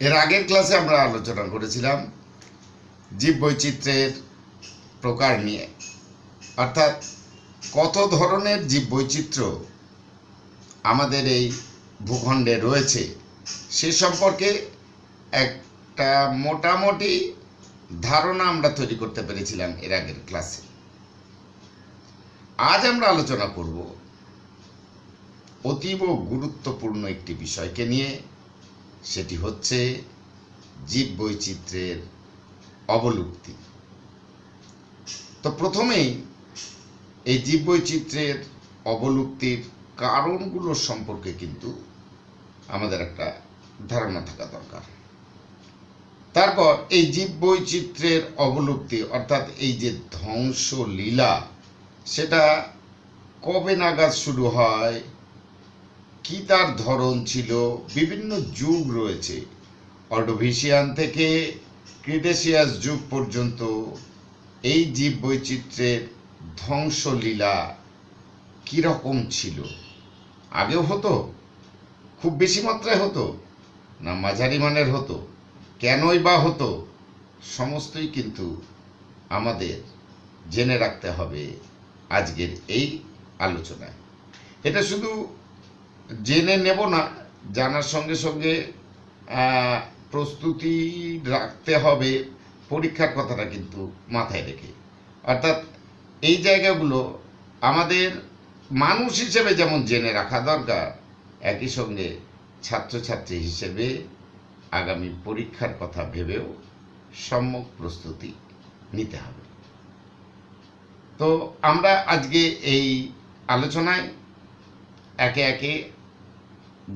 এর আগের ক্লাসে আমরা আলোচনা করেছিলাম জীববৈচিত্র্যের প্রকার নিয়ে, অর্থাৎ কত ধরনের জীববৈচিত্র্য আমাদের এই ভূখণ্ডে রয়েছে সে সম্পর্কে একটা মোটামুটি ধারণা আমরা তৈরি করতে পেরেছিলাম এর আগের ক্লাসে। আজ আমরা আলোচনা করব অতীব গুরুত্বপূর্ণ একটি বিষয়কে নিয়ে, সেটি হচ্ছে জীববৈচিত্র্যের অবলুপ্তি। তো প্রথমেই এই জীববৈচিত্র্যের অবলুপ্তির কারণগুলো সম্পর্কে কিন্তু আমাদের একটা ধারণা থাকা দরকার। তারপর এই জীববৈচিত্র্যের অবলুপ্তি অর্থাৎ এই যে ধ্বংসলীলা, সেটা কবে নাগাদ শুরু হয়, কি তার ধরন ছিল। বিভিন্ন যুগ রয়েছে, অর্ডোভিশিয়ান থেকে ক্রিটেসিয়াস যুগ পর্যন্ত এই জীববৈচিত্র্যের ধ্বংসলীলা কীরকম ছিল। আগেও হতো, খুব বেশি মাত্রায় হতো না মাঝারি মানের হতো, কেনই বা হতো, সমস্তই কিন্তু আমাদের জেনে রাখতে হবে আজকের এই আলোচনায়। এটা শুধু জেনে নেব না, জানার সঙ্গে সঙ্গে প্রস্তুতি রাখতে হবে পরীক্ষার কথাটা কিন্তু মাথায় রেখে। অর্থাৎ এই জায়গাগুলো আমাদের মানুষ হিসেবে যেমন জেনে রাখা দরকার, একই সঙ্গে ছাত্রছাত্রী হিসেবে আগামী পরীক্ষার কথা ভেবেও সম্যক প্রস্তুতি নিতে হবে। তো আমরা আজকে এই আলোচনায় একে একে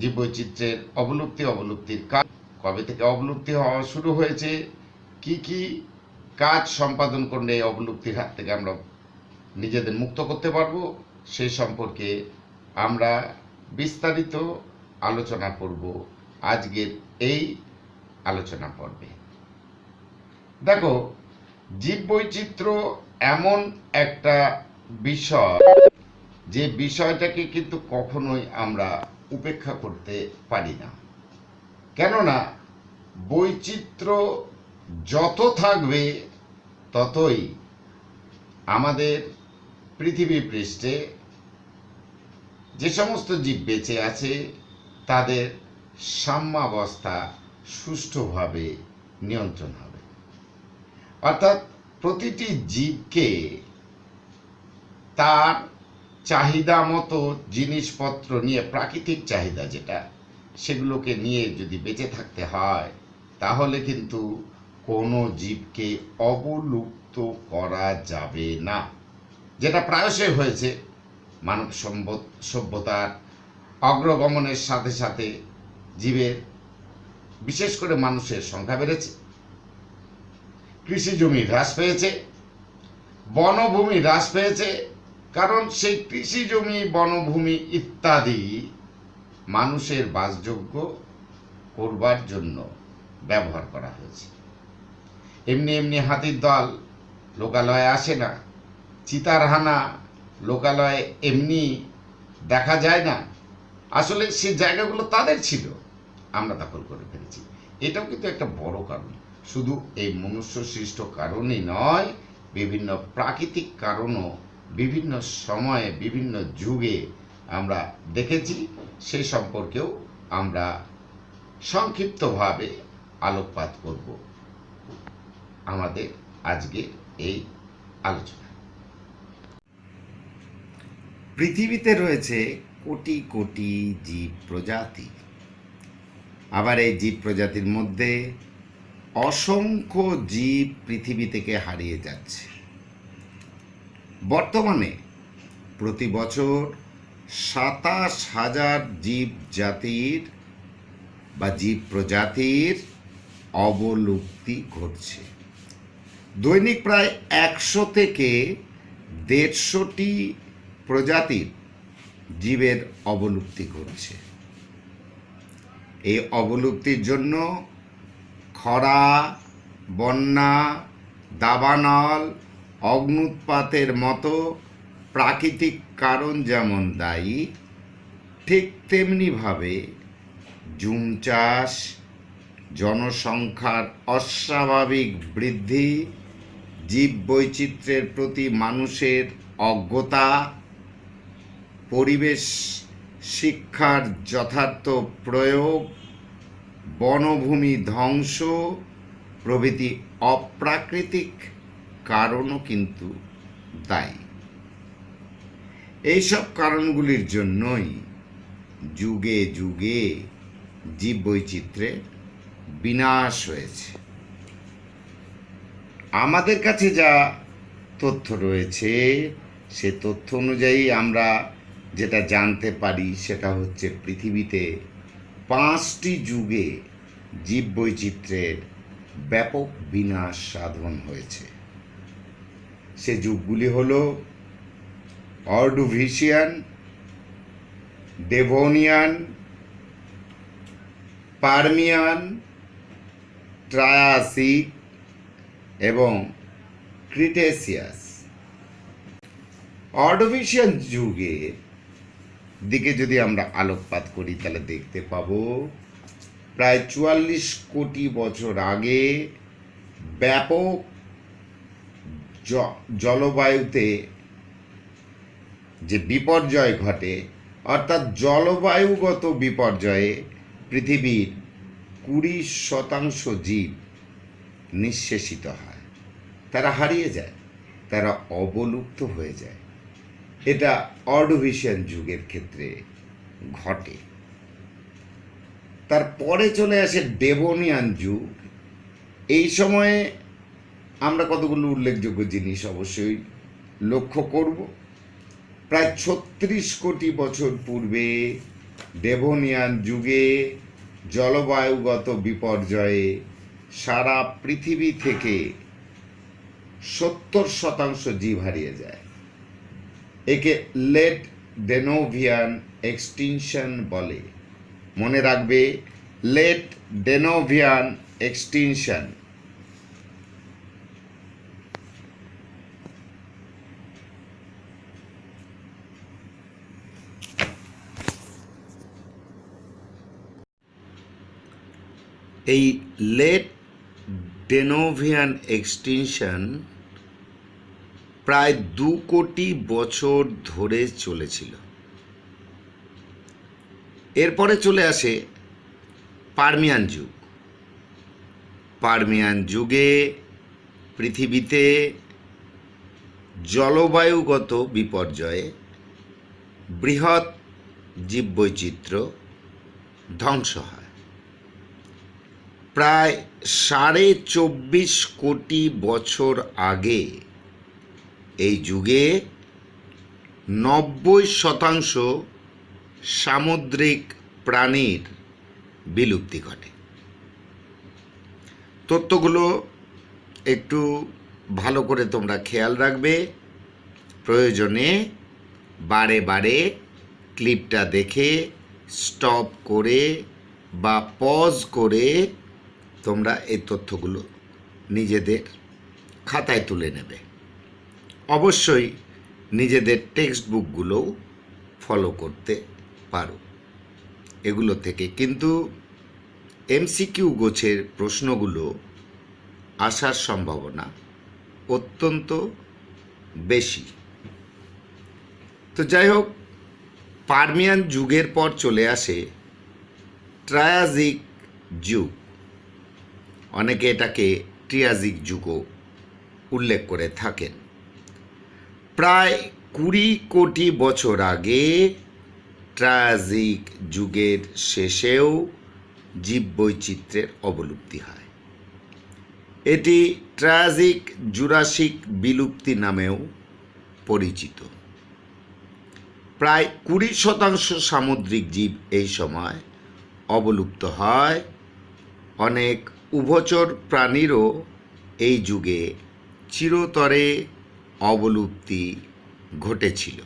জীববৈচিত্র্যের অবলুপ্তির কাজ, কবে থেকে অবলুপ্তি হওয়া শুরু হয়েছে, কি কি কাজ সম্পাদন করলে এই অবলুপ্তির হাত থেকে আমরা নিজেদের মুক্ত করতে পারবো, সে সম্পর্কে আমরা বিস্তারিত আলোচনা করব আজকের এই আলোচনা পর্বে। দেখো, জীববৈচিত্র্য এমন একটা বিষয়, যে বিষয়টাকে কিন্তু কখনোই আমরা উপেক্ষা করতে পারি না। কেননা বৈচিত্র্য যত থাকবে ততই আমাদের পৃথিবী পৃষ্ঠে যে সমস্ত জীব বেঁচে আছে তাদের সাম্যাবস্থা সুষ্ঠুভাবে নিয়ন্ত্রণ হবে। অর্থাৎ প্রতিটি জীবকে তার চাহিদা মতো জিনিসপত্র নিয়ে, প্রাকৃতিক চাহিদা যেটা, সেগুলোকে নিয়ে যদি বেঁচে থাকতে হয়, তাহলে কিন্তু কোনো জীবকে অবলুপ্ত করা যাবে না। যেটা প্রায়শই হয়েছে, মানব সভ্যতার অগ্রগমনের সাথে সাথে জীবের, বিশেষ করে মানুষের সংখ্যা বেড়েছে, কৃষি জমি হ্রাস পেয়েছে, বনভূমি হ্রাস পেয়েছে, কারণ সেই কৃষি জমি, বনভূমি ইত্যাদি মানুষের বাসযোগ্য করবার জন্য ব্যবহার করা হয়েছে। এমনি এমনি হাতির দল লোকালয়ে আসে না, চিতার হানা লোকালয়ে এমনি দেখা যায় না। আসলে সেই জায়গাগুলো তাদের ছিল, আমরা দখল করে ফেলেছি। এটাও কিন্তু একটা বড় কারণ। শুধু এই মনুষ্য সৃষ্ট কারণই নয়, বিভিন্ন প্রাকৃতিক কারণও বিভিন্ন সময়ে বিভিন্ন যুগে আমরা দেখেছি। সেই সম্পর্কেও আমরা সংক্ষিপ্তভাবে আলোকপাত করব আমাদের আজকে এই আলোচনা। পৃথিবীতে রয়েছে কোটি কোটি জীব প্রজাতি। আবার এই জীব প্রজাতির মধ্যে অসংখ্য জীব পৃথিবী থেকে হারিয়ে যাচ্ছে। বর্তমানে প্রতি বছর 27,000 জীব জাতির বা জীব প্রজাতির অবলুপ্তি ঘটছে। দৈনিক প্রায় 100 থেকে 150টি প্রজাতির জীবের অবলুপ্তি ঘটছে। এই অবলুপ্তির জন্য খরা, বন্যা, দাবানল, অগ্ন্যুৎপাতের মতো প্রাকৃতিক কারণ যেমন দায়ী, ঠিক তেমনিভাবে জুম চাষ, জনসংখ্যার অস্বাভাবিক বৃদ্ধি, জীববৈচিত্র্যের প্রতি মানুষের অজ্ঞতা, পরিবেশ শিক্ষার যথার্থ প্রয়োগ, বনভূমি ধ্বংস প্রভৃতি অপ্রাকৃতিক কারণও কিন্তু দায়ী। এইসব কারণগুলির জন্যই যুগে যুগে জীববৈচিত্র্যের বিনাশ হয়েছে। আমাদের কাছে যা তথ্য রয়েছে সে তথ্য অনুযায়ী আমরা যেটা জানতে পারি সেটা হচ্ছে পৃথিবীতে 5টি যুগে জীববৈচিত্র্যের ব্যাপক বিনাশ সাধন হয়েছে। সে যুগগুলি হল অর্ডোভিশিয়ান, ডেভোনিয়ান, পার্মিয়ান, ট্রায়াসিক এবং ক্রিটেসিয়াস। অর্ডোভিশিয়ান যুগের দিকে যদি আমরা আলোকপাত করি তাহলে দেখতে পাবো প্রায় 44 কোটি বছর আগে ব্যাপক জলবায়ুতে যে বিপর্যয় ঘটে, অর্থাৎ জলবায়ুগত বিপর্যয়ে পৃথিবীর 20% জীব নিঃশেষিত হয়, তারা হারিয়ে যায়, তারা অবলুপ্ত হয়ে যায়। এটা অর্ডোভিশিয়ান যুগের ক্ষেত্রে ঘটে। তারপরে চলে আসে ডেভোনিয়ান যুগ। এই সময়ে আমরা কতগুলো উল্লেখযোগ্য জিনিস অবশ্যই লক্ষ্য করব। প্রায় 36 কোটি বছর পূর্বে ডেভোনিয়ান যুগে জলবায়ুগত বিপর্যয়ে সারা পৃথিবী থেকে 70% জীব হারিয়ে যায়। একে লেট ডেনোভিয়ান এক্সটিনশন বলে। মনে রাখবে, লেট ডেনোভিয়ান এক্সটিনশন। এই লেট ডেনোভিয়ান এক্সটিনশন প্রায় 2 কোটি বছর ধরে চলেছিল। এরপরে চলে আসে পার্মিয়ান যুগ। পার্মিয়ান যুগে পৃথিবীতে জলবায়ুগত বিপর্যয়ে বৃহৎ জীববৈচিত্র্য ধ্বংস হয়। প্রায় 24.5 কোটি বছর আগে এই যুগে 90% সামুদ্রিক প্রাণীর বিলুপ্তি ঘটে। তথ্যগুলো একটু ভালো করে তোমরা খেয়াল রাখবে। প্রয়োজনে বারে বারে ক্লিপটা দেখে স্টপ করে বা পজ করে তোমরা এই তথ্যগুলো নিজেদের খাতায় তুলে নেবে। অবশ্যই নিজেদের টেক্সট বুকগুলোও ফলো করতে পারো। এগুলো থেকে কিন্তু এমসিকিউ গোছের প্রশ্নগুলো আসার সম্ভাবনা অত্যন্ত বেশি। তো যাই হোক, পার্মিয়ান যুগের পর চলে আসে ট্রায়াজিক যুগ। অনেকে এটাকে ট্রিয়াজিক যুগও উল্লেখ করে থাকেন। প্রায় 20 কোটি বছর আগে ট্রায়াজিক যুগের শেষেও জীববৈচিত্র্যের অবলুপ্তি হয়। এটি ট্রায়াজিক জুরাসিক বিলুপ্তি নামেও পরিচিত। প্রায় 20% সামুদ্রিক জীব এই সময় অবলুপ্ত হয়। অনেক উভচর প্রাণীরও এই যুগে চিরতরে অবলুপ্তি ঘটেছিল।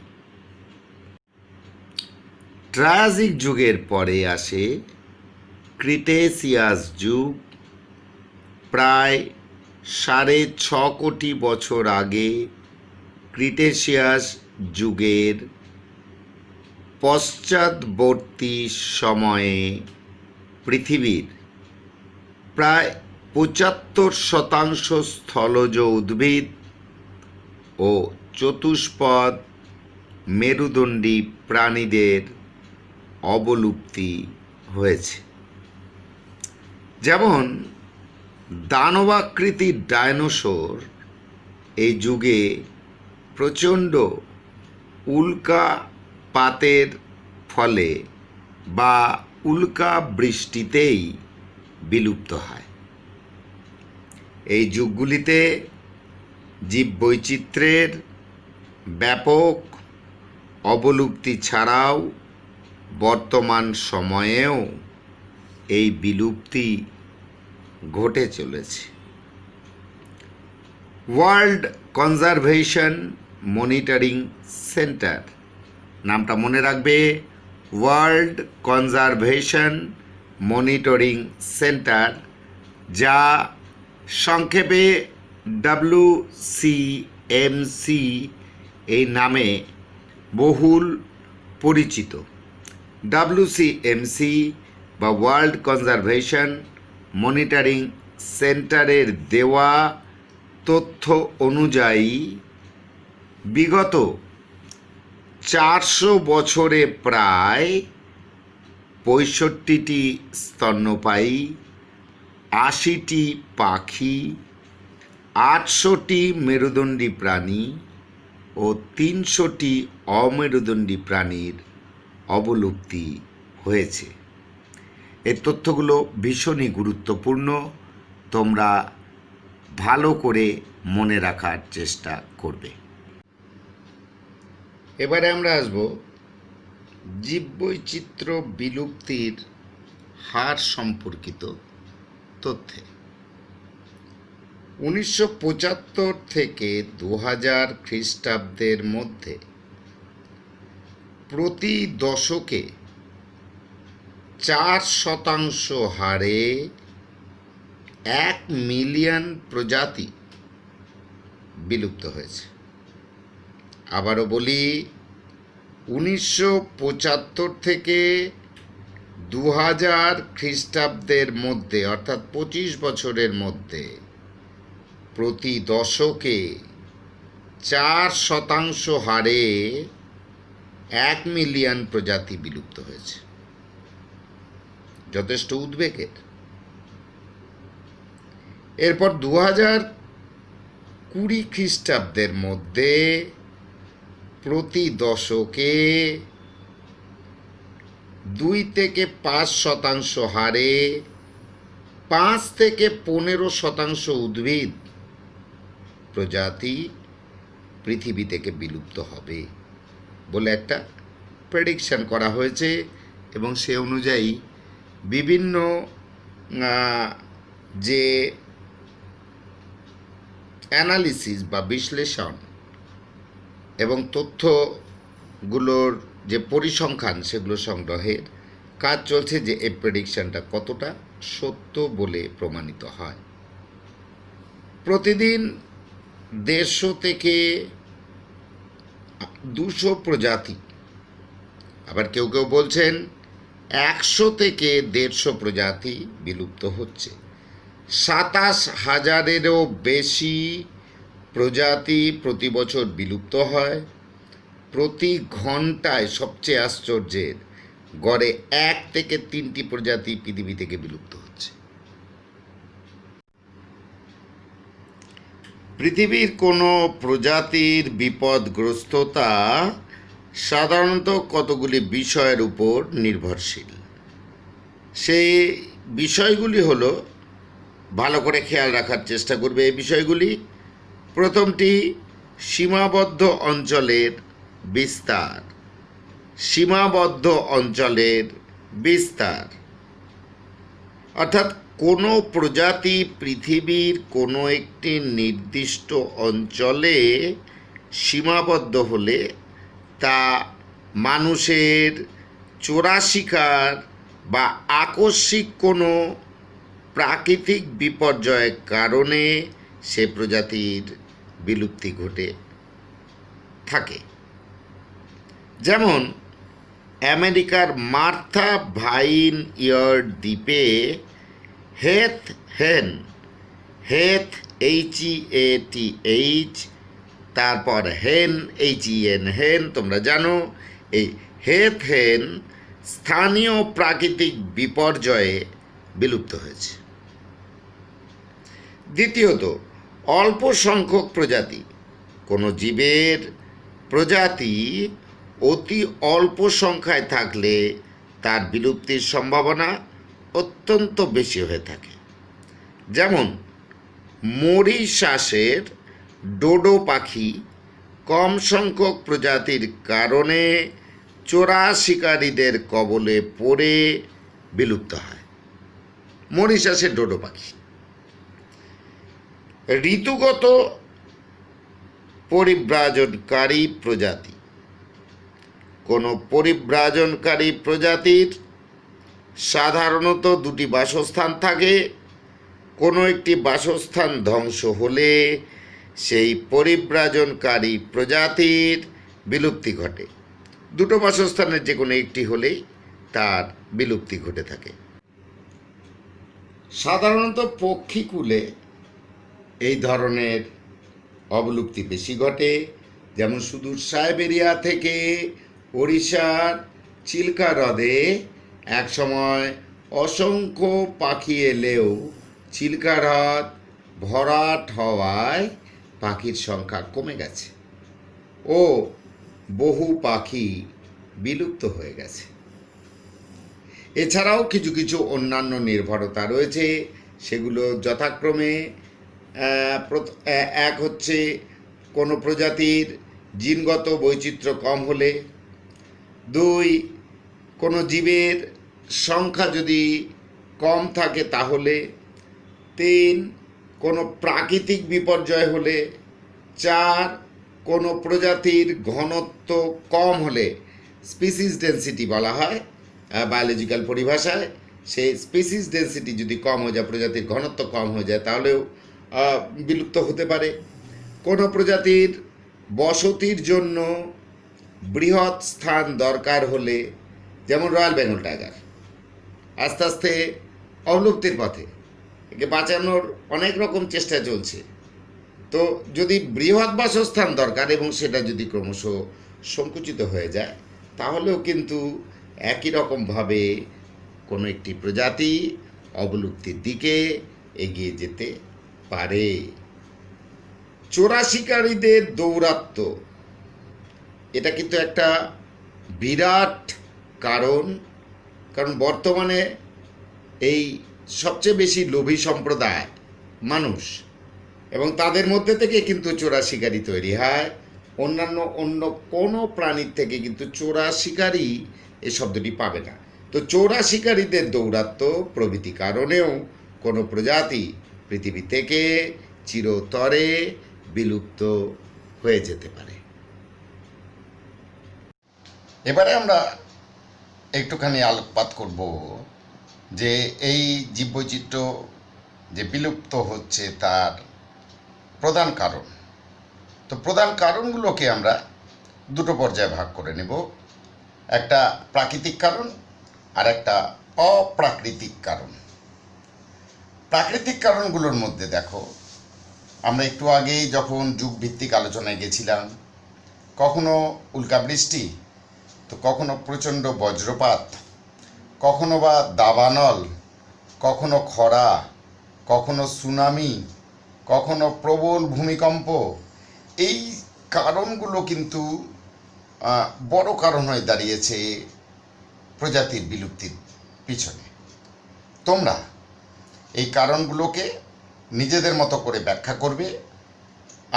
ট্রায়াজিক যুগের পরে আসে ক্রিটেসিয়াস যুগ। প্রায় 6.5 কোটি বছর আগে ক্রিটেসিয়াস যুগের পশ্চাৎবর্তী সময়ে পৃথিবীর প্রায় ৭৫% স্থলজ উদ্ভিদ ও চতুষ্পদ মেরুদণ্ডী প্রাণীদের অবলুপ্তি হয়েছে। যেমন দানবাকৃতির ডায়নোসর এই যুগে প্রচণ্ড উল্কাপাতের ফলে বা উল্কা বৃষ্টিতেই বিলুপ্ত হয়। এই যুগগুলিতে জীববৈচিত্র্যের ব্যাপক অবলুপ্তি ছাড়াও বর্তমান সময়েও এই বিলুপ্তি ঘটে চলেছে। ওয়ার্ল্ড কনজারভেশন মনিটরিং সেন্টার, নামটা মনে রাখবে, ওয়ার্ল্ড কনজারভেশন মনিটরিং সেন্টার, যা সংক্ষেপে WCMC এই নামে বহুল পরিচিত। WCMC বা ওয়ার্ল্ড কনজারভেশন মনিটরিং সেন্টারের দেওয়া তথ্য অনুযায়ী বিগত 400 বছরে প্রায় 65টি স্তন্যপায়ী, 80টি পাখি, 800টি মেরুদণ্ডী প্রাণী ও 300টি অমেরুদণ্ডী প্রাণীর অবলুপ্তি হয়েছে। এই তথ্যগুলো ভীষণই গুরুত্বপূর্ণ, তোমরা ভালো করে মনে রাখার চেষ্টা করবে। এবারে আমরা আসব জীববৈচিত্র্য বিলুপ্তির হার সম্পর্কিত তথ্যে। 1975 থেকে 2000 খ্রিস্টাব্দের মধ্যে প্রতি দশকে 4% হারে 1 মিলিয়ন প্রজাতি বিলুপ্ত হয়েছে। আবারও বলি, 1975 থেকে 2000 খ্রিস্টাব্দের মধ্যে, অর্থাৎ 25 বছরের মধ্যে প্রতি দশকে 4% হারে 1 মিলিয়ন প্রজাতি বিলুপ্ত হয়েছে। যথেষ্ট উদ্বেগের। এরপর 2020 খ্রিস্টাব্দের মধ্যে প্রতি দশকে 2 থেকে 5% হারে 5 থেকে 15% উদ্ভিদ প্রজাতি পৃথিবী থেকে বিলুপ্ত হবে বলে একটা প্রেডিকশন করা হয়েছে, এবং সে অনুযায়ী বিভিন্ন যে অ্যানালিসিস বা বিশ্লেষণ এবং তথ্যগুলোর যে পরিসংখ্যান, সেগুলো সংগ্রহের কাজ চলছে, যে এই প্রেডিকশনটা কতটা সত্য বলে প্রমাণিত হয়। প্রতিদিন 150 থেকে 200 প্রজাতি, আবার কেউ কেউ বলছেন 100 থেকে 150 প্রজাতি বিলুপ্ত হচ্ছে। 27,000-এরও বেশি প্রজাতি প্রতি বছর বিলুপ্ত হয়। প্রতি ঘন্টায়, সবচেয়ে আশ্চর্যের, গড়ে 1 থেকে 3টি প্রজাতি পৃথিবী থেকে বিলুপ্ত হচ্ছে। পৃথিবীর কোনো প্রজাতির বিপদগ্রস্ততা সাধারণত কতগুলি বিষয়ের উপর নির্ভরশীল। সেই বিষয়গুলি হলো, ভালো করে খেয়াল রাখার চেষ্টা করবে এই বিষয়গুলি। প্রথমটি, সীমাবদ্ধ অঞ্চলের বিস্তার। সীমাবদ্ধ অঞ্চলের বিস্তার অর্থাৎ কোনো প্রজাতি পৃথিবীর কোনো একটি নির্দিষ্ট অঞ্চলে সীমাবদ্ধ হলে তা মানুষের চোরা শিকার বা আকস্মিক কোনো প্রাকৃতিক বিপর্যয়ের কারণে সে প্রজাতির বিলুপ্তি ঘটে থাকে। যেমন আমেরিকার মার্থা ভাইনইয়ার্ড দ্বীপে হেথ হেন, হেথ HEATH, তারপর হেন HEN, হেন তোমরা জানো। এই হেথ হেন স্থানীয় প্রাকৃতিক বিপর্যয়ে বিলুপ্ত হয়েছে। দ্বিতীয়ত, অল্প সংখ্যক প্রজাতি। কোনো জীবের প্রজাতি অতি অল্প সংখ্যায় থাকলে তার বিলুপ্তির সম্ভাবনা অত্যন্ত বেশি হয়ে থাকে। যেমন মরিশাসের ডোডো পাখি কম সংখ্যক প্রজাতির কারণে চোরা শিকারীদের কবলে পড়ে বিলুপ্ত হয়। মরিশাসের ডোডো পাখি। ঋতুগত পরিব্রাজনকারী প্রজাতি। কোনো পরিব্রাজনকারী প্রজাতির সাধারণত দুটি বাসস্থান থাকে। কোনো একটি বাসস্থান ধ্বংস হলে সেই পরিব্রাজনকারী প্রজাতির বিলুপ্তি ঘটে। দুটো বাসস্থানের যে কোনো একটি হলেই তার বিলুপ্তি ঘটে থাকে। সাধারণত পক্ষীকুলে এই ধরনের অবলুপ্তি বেশি ঘটে। যেমন সুদূর সাইবেরিয়া থেকে ওড়িশার চিল্কা হ্রদে একসময় অসংখ্য পাখি এলেও চিল্কা হ্রদ ভরাট হওয়ায় পাখির সংখ্যা কমে গেছে ও বহু পাখি বিলুপ্ত হয়ে গেছে। এছাড়াও কিছু কিছু অন্যান্য নির্ভরতা রয়েছে, সেগুলো যথাক্রমে এক হচ্ছে কোনো প্রজাতির জিনগত বৈচিত্র্য কম হলে, দুই কোনো জীবের সংখ্যা যদি কম থাকে তাহলে, তিন কোনো প্রাকৃতিক বিপর্যয় হলে, চার কোনো প্রজাতির ঘনত্ব কম হলে, স্পিসিস ডেন্সিটি বলা হয় বায়োলজিক্যাল পরিভাষায়। সেই স্পিসিস ডেন্সিটি যদি কম হয়ে যায়, প্রজাতির ঘনত্ব কম হয়ে যায়, তাহলেও বিলুপ্ত হতে পারে। কোনো প্রজাতির বসতির জন্য বৃহৎ স্থান দরকার হলে, যেমন রয়্যাল বেঙ্গল টাইগার আস্তে আস্তে অবলুপ্তির পথে, একে বাঁচানোর অনেক রকম চেষ্টা চলছে। তো যদি বৃহৎ বাসস্থান দরকার এবং সেটা যদি ক্রমশ সংকুচিত হয়ে যায়, তাহলেও কিন্তু একই রকমভাবে কোনো একটি প্রজাতি অবলুপ্তির দিকে এগিয়ে যেতে পারে। চোরা শিকারীদের দৌরাত্ম্য, এটা কিন্তু একটা বিরাট কারণ বর্তমানে এই সবচেয়ে বেশি লোভী সম্প্রদায় মানুষ, এবং তাদের মধ্যে থেকে কিন্তু চোরা শিকারি তৈরি হয়। অন্য কোনো প্রাণীর থেকে কিন্তু চোরা শিকারি এই শব্দটি পাবে না। তো চোরা শিকারীদের দৌরাত্ম্য প্রভৃতি কারণেও কোনো প্রজাতি পৃথিবী থেকে চিরতরে বিলুপ্ত হয়ে যেতে পারে। এবারে আমরা একটুখানি আলোকপাত করব যে এই জীববৈচিত্র্য যে বিলুপ্ত হচ্ছে তার প্রধান কারণ। তো প্রধান কারণগুলোকে আমরা দুটো পর্যায়ে ভাগ করে নেব, একটা প্রাকৃতিক কারণ আর একটা অপ্রাকৃতিক কারণ। প্রাকৃতিক কারণগুলোর মধ্যে দেখো, আমরা একটু আগেই যখন যুগভিত্তিক আলোচনায় গেছিলাম, কখনো উল্কাবৃষ্টি, তো কখনো প্রচণ্ড বজ্রপাত, কখনো বা দাবানল, কখনো খরা, কখনো সুনামি, কখনো প্রবল ভূমিকম্প। এই কারণগুলো কিন্তু বড় কারণ হয়ে দাঁড়িয়েছে প্রজাতির বিলুপ্তির পিছনে। তোমরা এই কারণগুলোকে নিজেদের মতো করে ব্যাখ্যা করবে।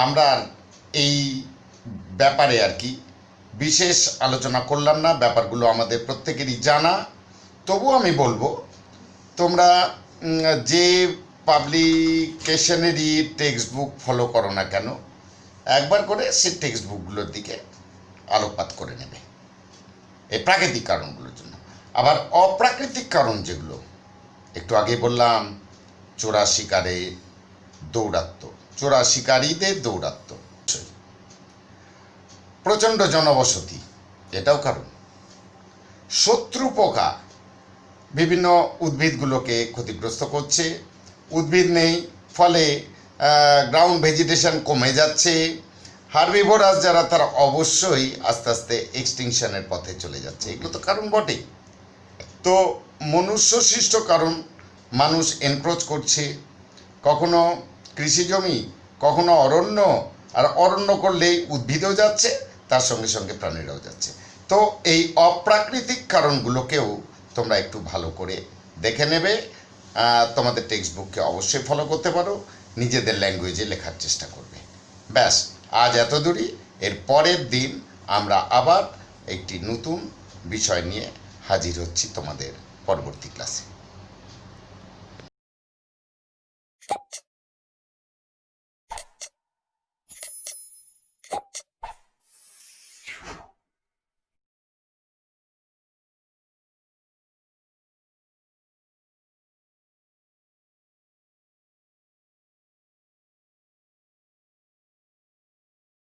আমরা এই ব্যাপারে আর কি বিশেষ আলোচনা করলাম না, ব্যাপারগুলো আমাদের প্রত্যেকেরই জানা। তবু আমি বলবো, তোমরা যে পাবলিকেশনেরই টেক্সট বুক ফলো করো না কেন, একবার করে সেই টেক্সট বুকগুলোর দিকে আলোকপাত করে নেবে এই প্রাকৃতিক কারণগুলোর জন্য। আবার অপ্রাকৃতিক কারণ যেগুলো একটু আগে বললাম, চোরা শিকারে দৌরাত্ম্য, চোরা শিকারীদের দৌরাত্ম্য, প্রচণ্ড জনবসতি, এটাও কারণ। শত্রু পোকা, বিভিন্ন উদ্ভিদগুলোকে ক্ষতিগ্রস্ত করছে। উদ্ভিদ নেই, ফলে গ্রাউন্ড ভেজিটেশন কমে যাচ্ছে। হার্বিভোরাস যারা তারা অবশ্যই আস্তে আস্তে এক্সটিংশনের পথে চলে যাচ্ছে। এগুলো তো কারণ বটেই। তো মনুষ্য সৃষ্ট কারণ, মানুষ এনক্রোচ করছে, কখনো কৃষিজমি, কখনো অরণ্য, আর অরণ্য করলেই উদ্ভিদও যাচ্ছে, তার সঙ্গে সঙ্গে প্রাণীরাও যাচ্ছে। তো এই অপ্রাকৃতিক কারণগুলোকেও তোমরা একটু ভালো করে দেখে নেবে। তোমাদের টেক্সট বুককে অবশ্যই ফলো করতে পারো, নিজেদের ল্যাঙ্গুয়েজে লেখার চেষ্টা করবে। ব্যাস, আজ এত দূরই। এর পরের দিন আমরা আবার একটি নতুন বিষয় নিয়ে হাজির হচ্ছি তোমাদের পরবর্তী ক্লাসে।